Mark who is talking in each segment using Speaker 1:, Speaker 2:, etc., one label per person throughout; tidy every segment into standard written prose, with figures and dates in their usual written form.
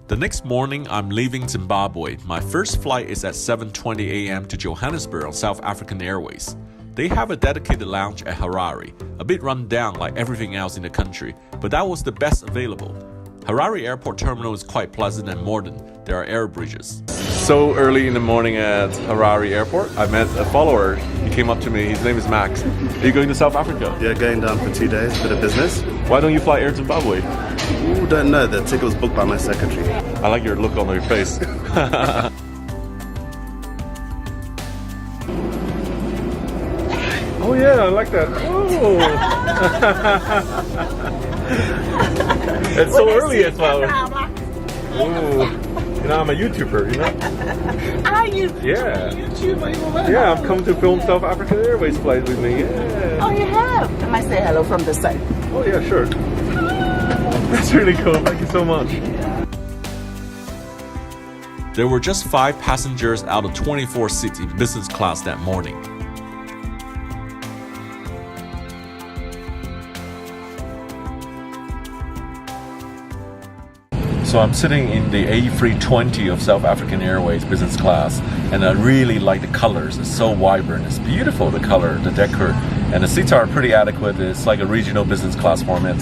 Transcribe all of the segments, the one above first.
Speaker 1: The next morning, I'm leaving Zimbabwe. My first flight is at 7:20 a.m. to Johannesburg on South African Airways. They have a dedicated lounge at Harare, a bit run down like everything else in the country, but that was the best available. Harare Airport Terminal is quite pleasant and modern. There are air bridges. So early in the morning at Harare Airport, I met a follower. He came up to me. His name is Max. Are you going to South Africa?
Speaker 2: Yeah, going down for 2 days, bit of business.
Speaker 1: Why don't you fly Air Zimbabwe?
Speaker 2: Ooh, don't know. The ticket was booked by my secretary.
Speaker 1: I like your look on your face. Oh yeah, I like that. Oh. It's so early as well. Oh. You know, I'm a YouTuber, you know?
Speaker 3: Are you?
Speaker 1: Yeah.
Speaker 3: YouTuber?
Speaker 1: Yeah, I'm coming to film South African Airways flight with me. Yeah.
Speaker 3: Oh, you have? Can I say hello from this side?
Speaker 1: Oh yeah, sure. That's really cool. Thank you so much. There were just 5 passengers out of 24 seats in business class that morning. So I'm sitting in the A320 of South African Airways business class, and I really like the colors. It's so vibrant. It's beautiful, the color, the decor, and the seats are pretty adequate. It's like a regional business class format.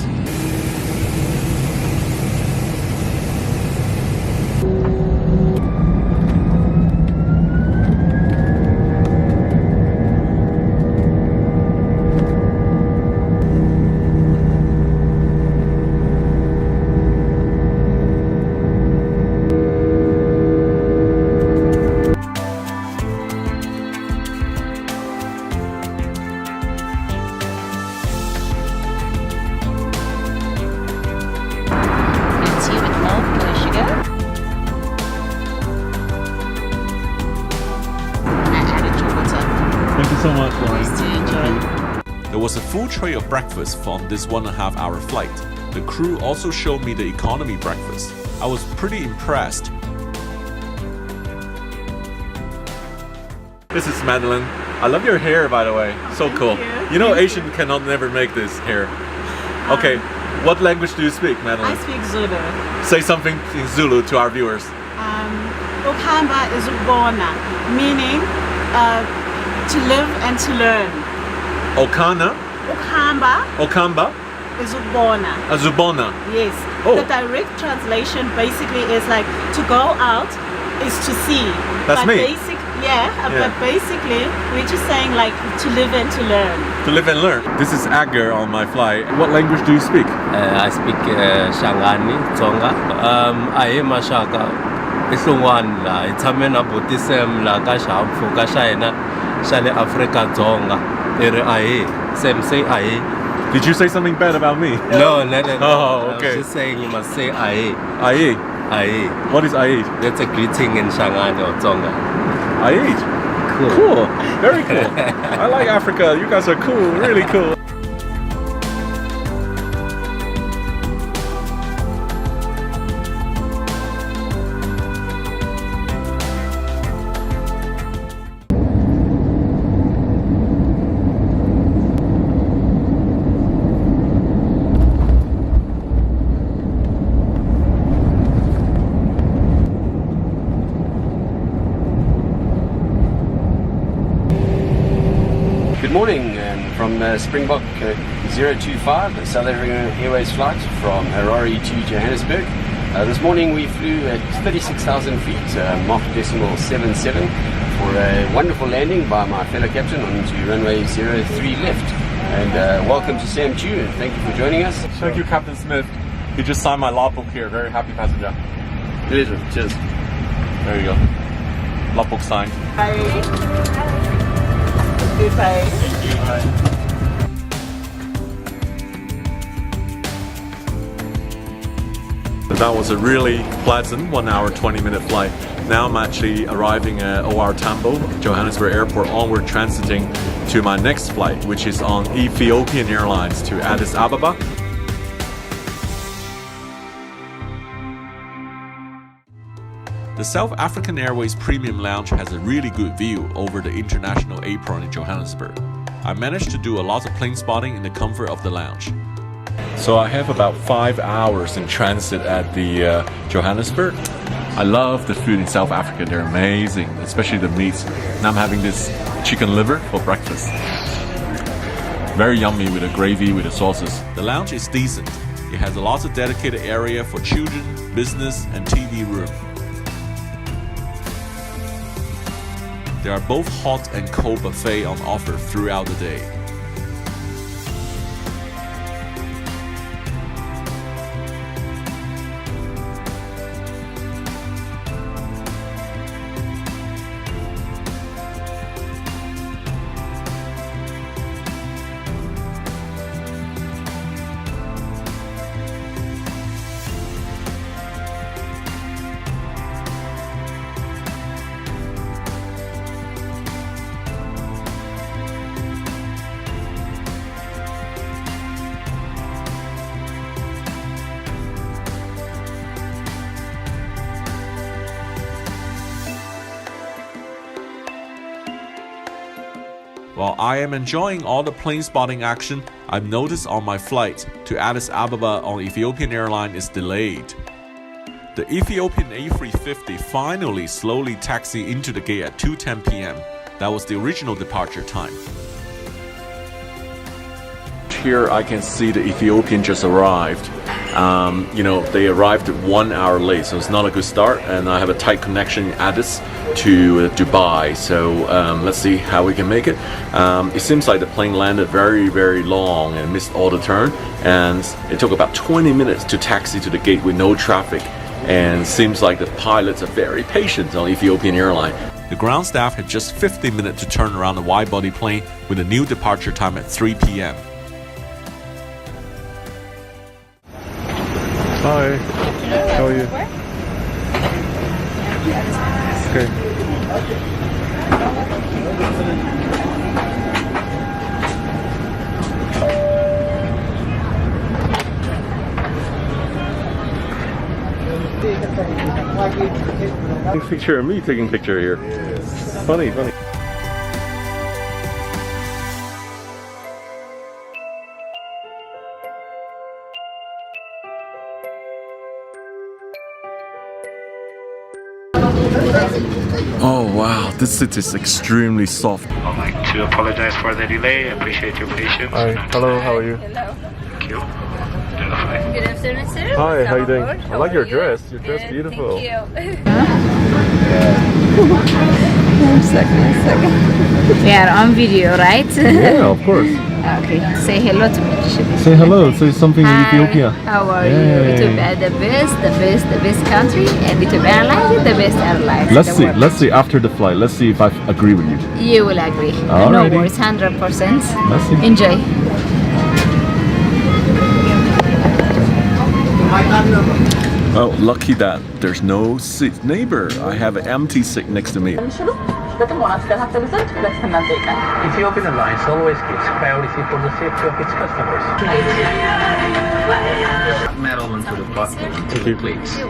Speaker 1: Thank you so much, Lauren.
Speaker 3: Nice to enjoy.
Speaker 1: There was a full tray of breakfast on this 1.5 hour flight. The crew also showed me the economy breakfast. I was pretty impressed. This is Madeline. I love your hair, by the way. So cool. You know, Asian cannot never make this hair. Okay, what language do you speak, Madeline?
Speaker 4: I speak Zulu.
Speaker 1: Say something in Zulu to our viewers.
Speaker 4: Ukamba is ukubona, meaning to live and to learn.
Speaker 1: Okana? Okamba?
Speaker 4: Is ukubona.
Speaker 1: Azubona.
Speaker 4: Yes.
Speaker 1: Oh.
Speaker 4: The direct translation basically is like to go out is to see.
Speaker 1: That's
Speaker 4: but
Speaker 1: me.
Speaker 4: But basically we're just saying like to live and to learn.
Speaker 1: To live and learn. This is Agar on my flight. What language do you speak?
Speaker 5: I speak Shangani, Tsonga. I am a Shaka. It's one la. It's a man about this la kasha fuka shaina shale Africa Tsonga. Same say I.
Speaker 1: Did you say something bad about me?
Speaker 5: No.
Speaker 1: Oh, okay.
Speaker 5: I was just saying you must say I.
Speaker 1: Aye. What is aye?
Speaker 5: That's a greeting in Shangani or Tsonga.
Speaker 1: Aye. Cool. Very cool. I like Africa. You guys are cool. Really cool.
Speaker 6: Good morning, from Springbok 025, the South African Airways flight from Harare to Johannesburg. This morning we flew at 36,000 feet, Mach decimal 77, for a wonderful landing by my fellow captain onto runway 03 left. And welcome to Sam Chu, and thank you for joining us.
Speaker 1: Thank you, Captain Smith. He just signed my logbook here. Very happy passenger.
Speaker 6: Pleasure. Cheers.
Speaker 1: There you go. Logbook signed.
Speaker 4: Goodbye.
Speaker 1: That was a really pleasant 1 hour 20-minute flight. Now I'm actually arriving at OR Tambo, Johannesburg Airport, onward transiting to my next flight, which is on Ethiopian Airlines to Addis Ababa. The South African Airways Premium Lounge has a really good view over the international apron in Johannesburg. I managed to do a lot of plane spotting in the comfort of the lounge. So I have about 5 hours in transit at the Johannesburg. I love the food in South Africa. They're amazing, especially the meats. Now I'm having this chicken liver for breakfast. Very yummy with the gravy, with the sauces. The lounge is decent. It has a lot of dedicated area for children, business, and TV room. There are both hot and cold buffet on offer throughout the day. While I am enjoying all the plane spotting action, I've noticed on my flight to Addis Ababa on Ethiopian Airlines is delayed. The Ethiopian A350 finally slowly taxied into the gate at 2:10 p.m. That was the original departure time. Here I can see the Ethiopian just arrived. They arrived 1 hour late, so it's not a good start. And I have a tight connection in Addis to Dubai, so let's see how we can make it. It seems like the plane landed very, very long and missed all the turn, and it took about 20 minutes to taxi to the gate with no traffic. And seems like the pilots are very patient on Ethiopian Airlines. The ground staff had just 50 minutes to turn around the wide-body plane with a new departure time at 3 p.m.
Speaker 7: Hi, how are you? Okay. Picture of me taking picture here. Funny.
Speaker 1: Oh wow, this seat is extremely soft.
Speaker 8: I'd like to apologize for the delay. I appreciate your patience.
Speaker 7: Hi, hello, how are you?
Speaker 9: Hello.
Speaker 8: Thank you.
Speaker 9: Good afternoon, sir.
Speaker 7: Hi, how you doing?
Speaker 9: How
Speaker 7: I like
Speaker 9: are
Speaker 7: your
Speaker 9: you?
Speaker 7: dress. Your dress beautiful.
Speaker 9: Thank you. One second. We are on video, right?
Speaker 7: Yeah, of course.
Speaker 9: Okay. Say hello to me.
Speaker 7: Say hello. Say something in
Speaker 9: Hi.
Speaker 7: Ethiopia.
Speaker 9: How are
Speaker 7: Yay.
Speaker 9: you? Ethiopia, the best country, and Ethiopia Airlines is the best airlines. in
Speaker 7: Let's
Speaker 9: the
Speaker 7: see.
Speaker 9: world.
Speaker 7: Let's see after the flight. Let's see if I agree with you.
Speaker 9: You will agree.
Speaker 7: Alrighty.
Speaker 9: No worries, 100%.
Speaker 7: Let's see.
Speaker 9: Enjoy.
Speaker 1: Oh, lucky that there's no seat neighbor. I have an empty seat next to me.
Speaker 8: Ethiopian Airlines always gives priority for the safety of its customers. Metal onto the button, please.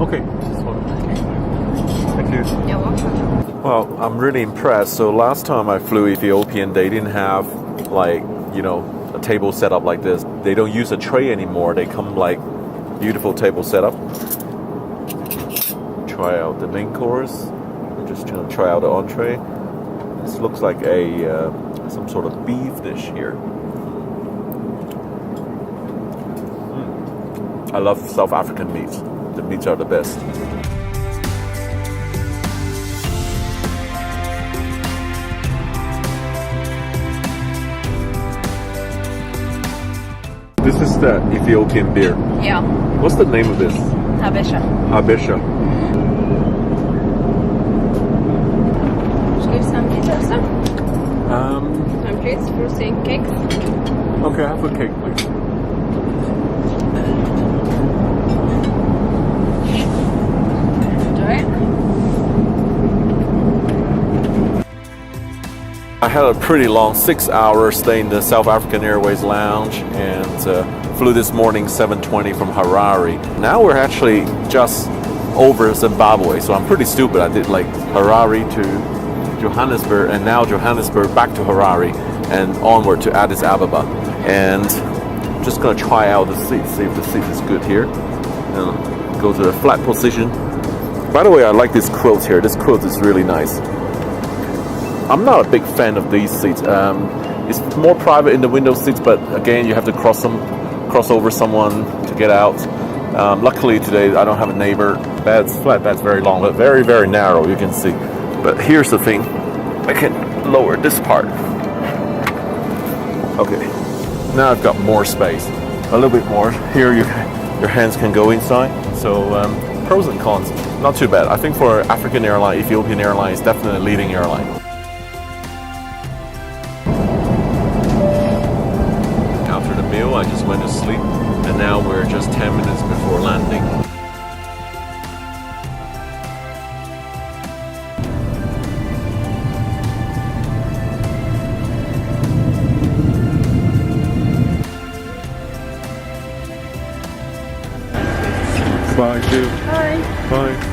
Speaker 7: Okay. Thank you.
Speaker 9: You're welcome.
Speaker 1: Well, I'm really impressed. So last time I flew Ethiopian, they didn't have a table set up like this. They don't use a tray anymore. They come like beautiful table setup. try out the main course. We're just gonna try out the entree. This looks like some sort of beef dish here. I love South African meats. The meats are the best. This is the Ethiopian beer.
Speaker 9: Yeah.
Speaker 1: What's the name of this?
Speaker 9: Habesha.
Speaker 1: Habesha.
Speaker 9: Should we have some details, sir? And please, fruity cakes.
Speaker 1: Okay, have a cake, please.
Speaker 9: Enjoy it.
Speaker 1: I had a pretty long 6-hour stay in the South African Airways lounge and flew this morning 7:20 from Harare. Now we're actually just over Zimbabwe, so I'm pretty stupid. I did like Harare to Johannesburg and now Johannesburg back to Harare and onward to Addis Ababa. And I'm just gonna try out the seat, see if the seat is good here. Go to the flat position. By the way, I like this quilt here. This quilt is really nice. I'm not a big fan of these seats. It's more private in the window seats, but again, you have to cross over someone to get out. Luckily today, I don't have a neighbor. Flat bed's very long, but very, very narrow, you can see. But here's the thing. I can lower this part. Okay, now I've got more space. A little bit more. Here, your hands can go inside. So, pros and cons. Not too bad. I think for African airline, Ethiopian airline is definitely a leading airline. I just went to sleep and now we're just 10 minutes before landing. Bye, Jill.
Speaker 9: Bye.
Speaker 1: Bye.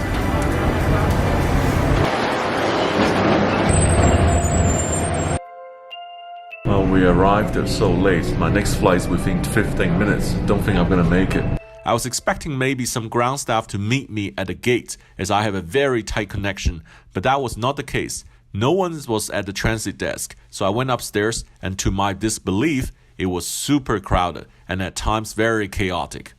Speaker 1: Well, we arrived so late. My next flight is within 15 minutes. Don't think I'm gonna make it. I was expecting maybe some ground staff to meet me at the gate as I have a very tight connection, but that was not the case. No one was at the transit desk, so I went upstairs and to my disbelief, it was super crowded and at times very chaotic.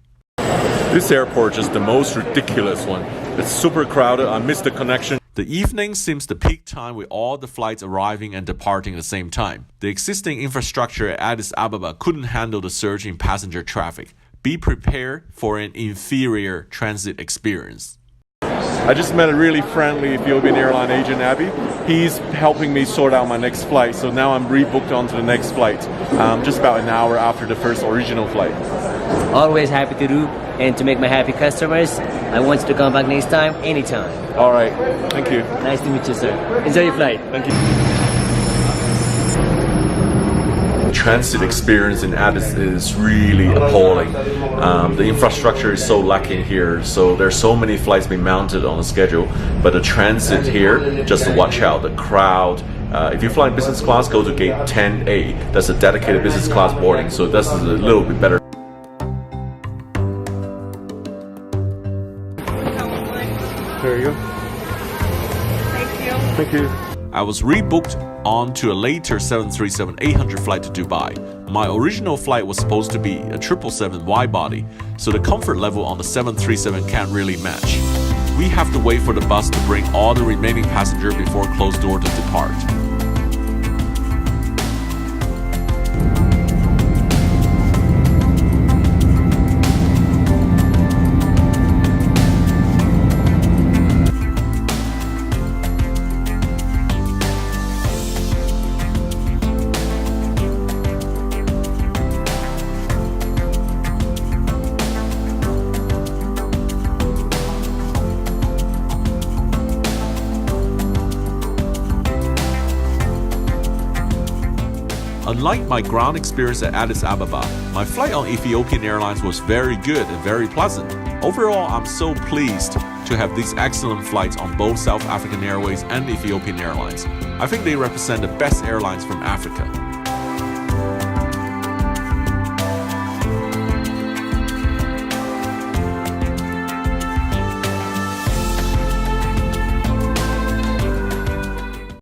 Speaker 1: This airport is the most ridiculous one. It's super crowded. I missed the connection. The evening seems the peak time with all the flights arriving and departing at the same time. The existing infrastructure at Addis Ababa couldn't handle the surge in passenger traffic. Be prepared for an inferior transit experience. I just met a really friendly Ethiopian airline agent, Abby. He's helping me sort out my next flight, so now I'm rebooked onto the next flight, just about an hour after the first original flight.
Speaker 10: Always happy to do and to make my happy customers. I want you to come back next time, anytime.
Speaker 1: All right, thank you.
Speaker 10: Nice to meet you, sir. Enjoy your flight.
Speaker 1: Thank you. Transit experience in Addis is really appalling. The infrastructure is so lacking here, so there's so many flights being mounted on the schedule, but the transit here, just to watch out, the crowd. If you fly in business class, go to gate 10A. That's a dedicated business class boarding, so that's a little bit better. There you go.
Speaker 9: Thank you.
Speaker 1: Thank you. I was rebooked on to a later 737-800 flight to Dubai. My original flight was supposed to be a 777 wide-body, so the comfort level on the 737 can't really match. We have to wait for the bus to bring all the remaining passengers before closed door to depart. Unlike my ground experience at Addis Ababa, my flight on Ethiopian Airlines was very good and very pleasant. Overall, I'm so pleased to have these excellent flights on both South African Airways and Ethiopian Airlines. I think they represent the best airlines from Africa.